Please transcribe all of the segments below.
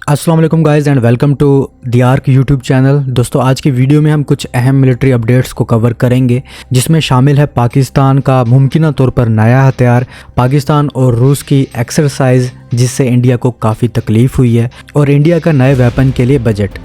السلام علیکم guys and welcome to the Arc YouTube channel. دوستو آج کی ویڈیو میں ہم کچھ اہم ملٹری اپڈیٹس کو کور کریں گے، جس میں شامل ہے پاکستان کا ممکنہ طور پر نیا ہتھیار، پاکستان اور روس کی ایکسرسائز جس سے انڈیا کو کافی تکلیف ہوئی ہے، اور انڈیا کا نئے ویپن کے لیے بجٹ۔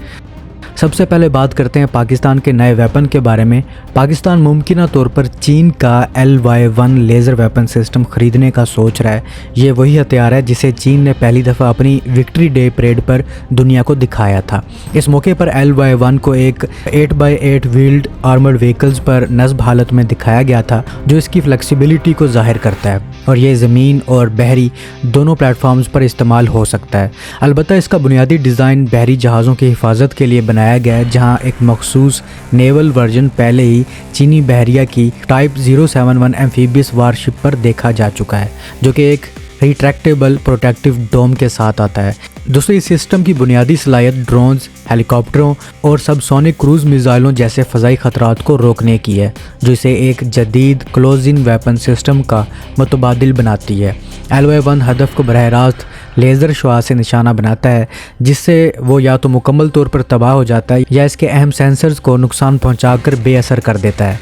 سب سے پہلے بات کرتے ہیں پاکستان کے نئے ویپن کے بارے میں۔ پاکستان ممکنہ طور پر چین کا LY-1 لیزر ویپن سسٹم خریدنے کا سوچ رہا ہے۔ یہ وہی ہتھیار ہے جسے چین نے پہلی دفعہ اپنی وکٹری ڈے پریڈ پر دنیا کو دکھایا تھا۔ اس موقع پر LY-1 کو ایک 8x8 ویلڈ آرمرڈ وہیکلز پر نصب حالت میں دکھایا گیا تھا، جو اس کی فلیکسیبلٹی کو ظاہر کرتا ہے، اور یہ زمین اور بحری دونوں پلیٹ فارمز پر استعمال ہو سکتا ہے۔ البتہ اس کا بنیادی ڈیزائن بحری جہازوں کی حفاظت کے لیے بنایا گیا ہے، جہاں ایک مخصوص نیول ورژن پہلے ہی چینی بحریہ کی ٹائپ 071 ایمفیبیس وارشپ پر دیکھا جا چکا ہے، جو کہ ایک ریٹریکٹیبل پروٹیکٹیو ڈوم کے ساتھ آتا ہے۔ دوستو، اس سسٹم کی بنیادی صلاحیت ڈرونز، ہیلی کاپٹروں اور سب سونک کروز میزائلوں جیسے فضائی خطرات کو روکنے کی ہے، جو اسے ایک جدید کلوز ان ویپن سسٹم کا متبادل بناتی ہے۔ LY-1 ہدف کو براہ راست لیزر شعاع سے نشانہ بناتا ہے، جس سے وہ یا تو مکمل طور پر تباہ ہو جاتا ہے یا اس کے اہم سینسرز کو نقصان پہنچا کر بے اثر کر دیتا ہے۔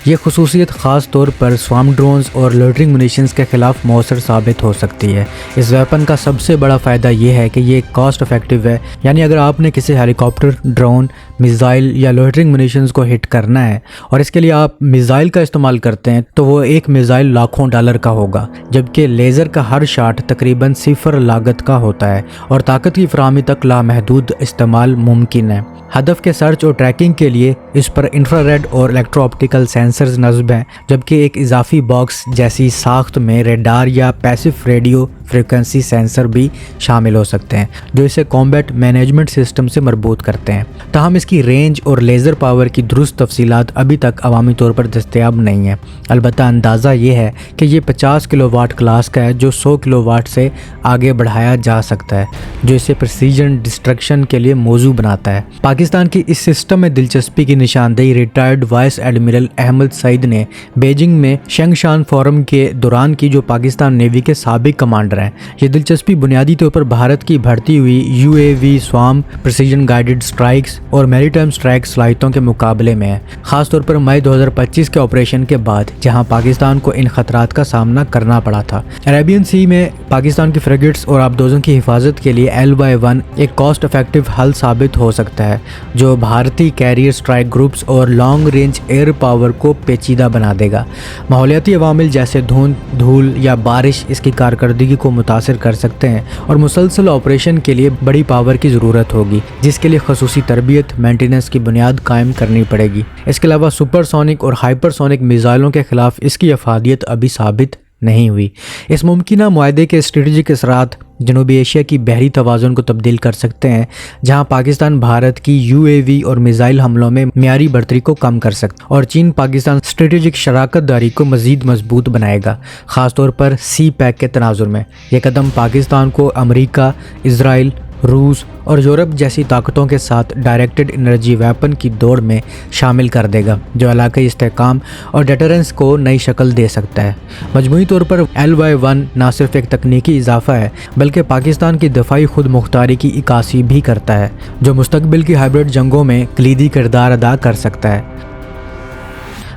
یہ خصوصیت خاص طور پر سوام ڈرونز اور لوٹرنگ منیشنز کے خلاف مؤثر ثابت ہو سکتی ہے۔ اس ویپن کا سب سے بڑا فائدہ یہ ہے کہ یہ کاسٹ افیکٹو ہے، یعنی اگر آپ نے کسی ہیلی کاپٹر، ڈرون، میزائل یا لوٹرنگ منیشنز کو ہٹ کرنا ہے اور اس کے لیے آپ میزائل کا استعمال کرتے ہیں، تو وہ ایک میزائل لاکھوں ڈالر کا ہوگا، جبکہ لیزر کا ہر شاٹ تقریباً 0 لاگت کا ہوتا ہے اور طاقت کی فراہمی تک لامحدود استعمال ممکن ہے۔ ہدف کے سرچ اور ٹریکنگ کے لیے اس پر انفراریڈ اور الیکٹرو آپٹیکل سینسرز نصب ہیں، جبکہ ایک اضافی باکس جیسی ساخت میں ریڈار یا پیسو ریڈیو فریکوینسی سینسر بھی شامل ہو سکتے ہیں، جو اسے کامبیٹ مینجمنٹ سسٹم سے مربوط کرتے ہیں۔ تاہم اس کی رینج اور لیزر پاور کی درست تفصیلات ابھی تک عوامی طور پر دستیاب نہیں ہیں۔ البتہ اندازہ یہ ہے کہ یہ 50 کلو واٹ کلاس کا ہے، جو 100 کلو واٹ سے آگے بڑھایا جا سکتا ہے، جو اسے پریسیجن ڈسٹرکشن کے لیے موزوں بناتا ہے۔ پاکستان کی اس سسٹم میں دلچسپی کی نشاندہی ریٹائرڈ وائس ایڈمرل احمد سعید نے بیجنگ میں شنگشان فورم کے دوران کی، جو پاکستان نیوی کے سابق کمانڈر ہیں۔ یہ دلچسپی بنیادی طور پر بھارت کی بڑھتی ہوئی UAV سوام، پریسیجن گائیڈڈ سٹرائکس اور میری ٹائم سٹرائک صلاحیتوں کے مقابلے میں ہے، خاص طور پر مئی 2025 کے آپریشن کے بعد، جہاں پاکستان کو ان خطرات کا سامنا کرنا پڑا تھا۔ عربین سی میں پاکستان کی فریگیٹس اور آبدوزوں کی حفاظت کے لیے LY-1 ایک کاسٹ افیکٹو حل ثابت ہو سکتا ہے، جو بھارتی کیریئر سٹرائک گروپس اور لانگ رینج ایئر پاور کو پیچیدہ بنا دے گا۔ ماحولیاتی عوامل جیسے دھند، دھول یا بارش اس کی کارکردگی کو متاثر کر سکتے ہیں، اور مسلسل آپریشن کے لیے بڑی پاور کی ضرورت ہوگی، جس کے لیے خصوصی تربیت، مینٹیننس کی بنیاد قائم کرنی پڑے گی۔ اس کے علاوہ سپر سونک اور ہائپر سونک میزائلوں کے خلاف اس کی افادیت ابھی ثابت نہیں ہوئی۔ اس ممکنہ معاہدے کے اسٹریٹجک اثرات جنوبی ایشیا کی بحری توازن کو تبدیل کر سکتے ہیں، جہاں پاکستان بھارت کی UAV اور میزائل حملوں میں معیاری برتری کو کم کر سکتا ہے، اور چین پاکستان اسٹریٹجک شراکت داری کو مزید مضبوط بنائے گا، خاص طور پر سی پیک کے تناظر میں۔ یہ قدم پاکستان کو امریکہ، اسرائیل، روس اور یورپ جیسی طاقتوں کے ساتھ ڈائریکٹڈ انرجی ویپن کی دوڑ میں شامل کر دے گا، جو علاقائی استحکام اور ڈیٹرنس کو نئی شکل دے سکتا ہے۔ مجموعی طور پر LY-1 نہ صرف ایک تکنیکی اضافہ ہے، بلکہ پاکستان کی دفاعی خود مختاری کی عکاسی بھی کرتا ہے، جو مستقبل کی ہائبرڈ جنگوں میں کلیدی کردار ادا کر سکتا ہے۔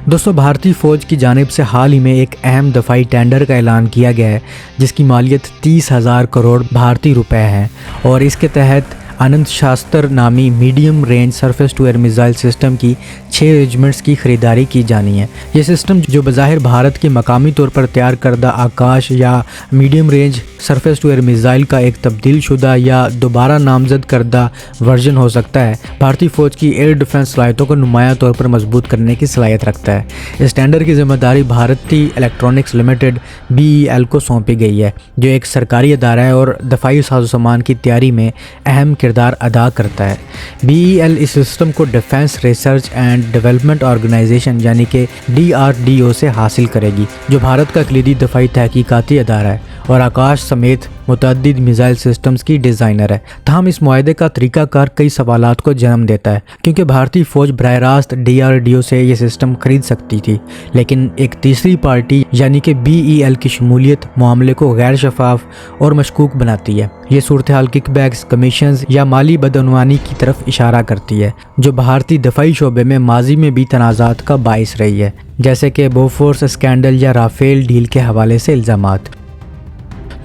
دوستو، بھارتی فوج کی جانب سے حال ہی میں ایک اہم دفاعی ٹینڈر کا اعلان کیا گیا ہے، جس کی مالیت 30,000 کروڑ بھارتی روپے ہے، اور اس کے تحت اننت شاستر نامی medium range surface to air missile system کی 6 ریجمنٹس کی خریداری کی جانی ہے۔ یہ سسٹم، جو بظاہر بھارت کی مقامی طور پر تیار کردہ آکاش یا medium range surface to air missile کا ایک تبدیل شدہ یا دوبارہ نامزد کردہ ورژن ہو سکتا ہے، بھارتی فوج کی ایئر ڈیفنس صلاحیتوں کو نمایاں طور پر مضبوط کرنے کی صلاحیت رکھتا ہے۔ اس ٹینڈر کی ذمہ داری بھارتی الیکٹرانکس لمیٹڈ BEL کو سونپی گئی ہے، جو ایک سرکاری ادارہ ہے اور دفاعی سازوسامان کی تیاری میں اہم کردار ادا کرتا ہے۔ BEL اس سسٹم کو Defence Research and Development Organisation یعنی کہ DRDO سے حاصل کرے گی، جو بھارت کا کلیدی دفاعی تحقیقاتی ادارہ ہے، اور آکاش سمیت متعدد میزائل سسٹمز کی ڈیزائنر ہے۔ تاہم اس معاہدے کا طریقہ کار کئی سوالات کو جنم دیتا ہے، کیونکہ بھارتی فوج براہ راست DRDO سے یہ سسٹم خرید سکتی تھی، لیکن ایک تیسری پارٹی یعنی کہ BEL کی شمولیت معاملے کو غیر شفاف اور مشکوک بناتی ہے۔ یہ صورتحال کک بیکس، کمیشنز یا مالی بدعنوانی کی طرف اشارہ کرتی ہے، جو بھارتی دفاعی شعبے میں ماضی میں بھی تنازعات کا باعث رہی ہے، جیسے کہ بوفورس اسکینڈل یا رافیل ڈیل کے حوالے سے الزامات۔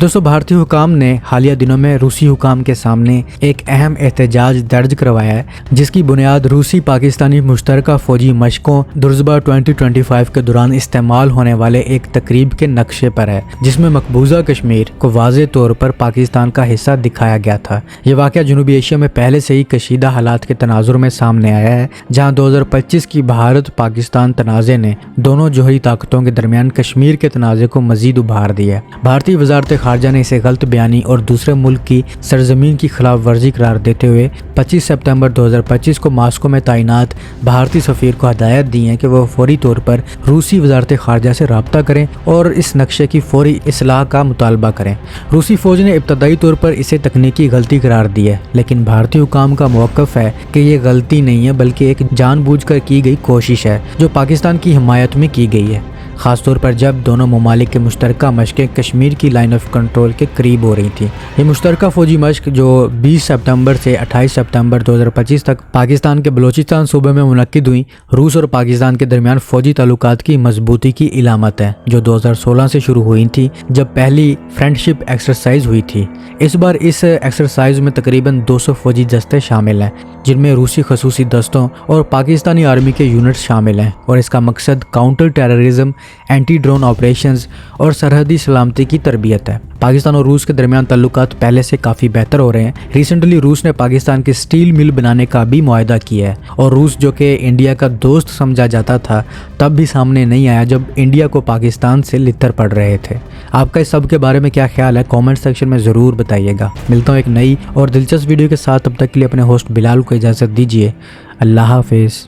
دوستو، بھارتی حکام نے حالیہ دنوں میں روسی حکام کے سامنے ایک اہم احتجاج درج کروایا ہے، جس کی بنیاد روسی پاکستانی مشترکہ فوجی مشقوں درزبہ 2025 کے دوران استعمال ہونے والے ایک تقریب کے نقشے پر ہے، جس میں مقبوضہ کشمیر کو واضح طور پر پاکستان کا حصہ دکھایا گیا تھا۔ یہ واقعہ جنوبی ایشیا میں پہلے سے ہی کشیدہ حالات کے تناظر میں سامنے آیا ہے، جہاں 2025 کی بھارت پاکستان تنازع نے دونوں جوہری طاقتوں کے درمیان کشمیر کے تنازع کو مزید ابھار دیا ہے۔ بھارتی وزارت خارجہ نے اسے غلط بیانی اور دوسرے ملک کی سرزمین کی خلاف ورزی قرار دیتے ہوئے 25 سپتمبر 2025 کو ماسکو میں تعینات بھارتی سفیر کو ہدایت دی ہے کہ وہ فوری طور پر روسی وزارت خارجہ سے رابطہ کریں اور اس نقشے کی فوری اصلاح کا مطالبہ کریں۔ روسی فوج نے ابتدائی طور پر اسے تکنیکی غلطی قرار دی ہے، لیکن بھارتی حکام کا موقف ہے کہ یہ غلطی نہیں ہے بلکہ ایک جان بوجھ کر کی گئی کوشش ہے جو پاکستان کی حمایت میں کی گئی ہے، خاص طور پر جب دونوں ممالک کے مشترکہ مشقیں کشمیر کی لائن آف کنٹرول کے قریب ہو رہی تھیں۔ یہ مشترکہ فوجی مشق جو 20 سپتمبر سے 28 سپتمبر 2025 تک پاکستان کے بلوچستان صوبے میں منعقد ہوئی، روس اور پاکستان کے درمیان فوجی تعلقات کی مضبوطی کی علامت ہے، جو 2016 سے شروع ہوئی تھی جب پہلی فرینڈ شپ ایکسرسائز ہوئی تھی۔ اس بار اس ایکسرسائز میں تقریباً 200 فوجی دستے شامل ہیں، جن میں روسی خصوصی دستوں اور پاکستانی آرمی کے یونٹس شامل ہیں، اور اس کا مقصد counter terrorism, anti drone operations اور سرحدی سلامتی کی تربیت ہے۔ پاکستان اور روس کے درمیان تعلقات پہلے سے کافی بہتر ہو رہے ہیں۔ ریسنٹلی روس نے پاکستان کی سٹیل مل بنانے کا بھی معاہدہ کیا ہے، اور روس جو کہ انڈیا کا دوست سمجھا جاتا تھا تب بھی سامنے نہیں آیا جب انڈیا کو پاکستان سے لتر پڑ رہے تھے۔ آپ کا اس سب کے بارے میں کیا خیال ہے؟ کامنٹ سیکشن میں ضرور بتائیے گا۔ ملتا ہوں ایک نئی اور دلچسپ ویڈیو کے ساتھ، تب تک کے لیے اپنے ہوسٹ بلال کو اجازت دیجیے۔ اللہ حافظ۔